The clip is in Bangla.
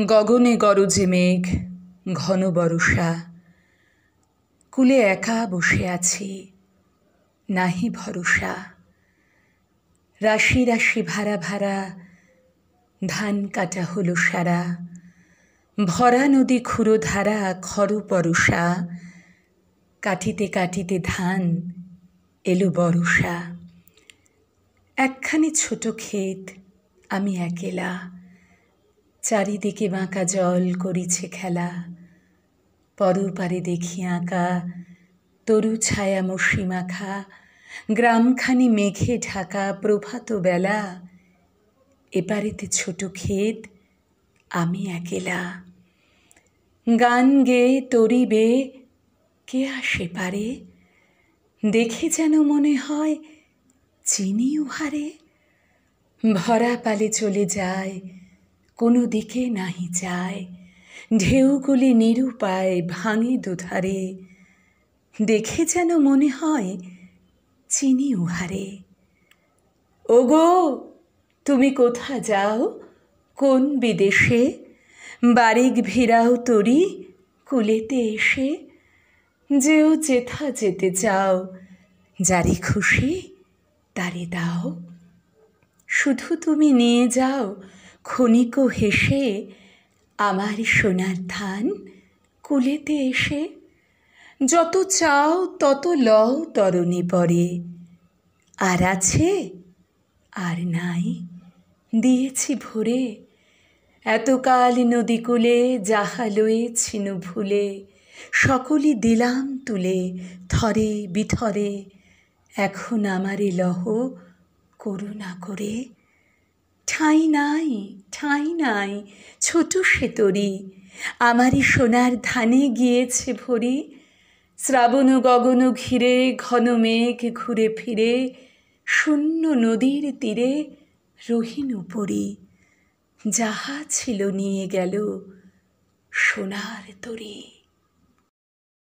গগনে গরজে মেঘ, ঘন বরষা। কূলে একা বসে আছি, নাহি ভরসা। রাশি রাশি ভাড়া ভাড়া ধান কাটা হলো সারা। ভরা নদী ক্ষুরধারা খর পরশা। কাটিতে কাটিতে ধান এলো বরষা। একখানি ছোট ক্ষেত, আমি একেলা। চারিদিকে বাঁকা জল করিছে খেলা। পরপারে দেখি আঁকা তরু ছায়া মসি মাখা। গ্রামখানি মেঘে ঢাকা প্রভাত বেলা। এপারেতে ছোট ক্ষেত, আমি একেলা। গান গেয়ে তরি বেয়ে কে আসে পারে। দেখে যেন মনে হয় চিনি উহারে। ভরা পালে চলে যায়, কোনো দিকে নাহি যায়। ঢেউগুলি নিরুপায় ভাঙে দুধারে। দেখে যেন মনে হয় চিনি উহারে। ওগো, তুমি কোথা যাও, কোন বিদেশে? বারিক ভিড়াও তরি কূলেতে এসে। যেও যেথা যেতে চাও, যারে খুশি তারে দাও। শুধু তুমি নিয়ে যাও ক্ষণিক হেসে আমার সোনার ধান কূলেতে এসে। যত চাও তত লও তরণী পরে। আর আছে আর নাই, দিয়েছি ভরে। এতকাল নদীকূলে যাহা লয়েছিনু ভুলে। সকলই দিলাম তুলে থরে বিথরে। এখন আমারে লহ করুণা করে। ঠাঁই নাই, ঠাঁই নাই, ছোট সে তরি। আমারই সোনার ধানে গিয়েছে ভরি। শ্রাবণ গগন ঘিরে ঘন মেঘ ঘুরে ফিরে। শূন্য নদীর তীরে রহিনু পড়ি। যাহা ছিল নিয়ে গেল সোনার তরি।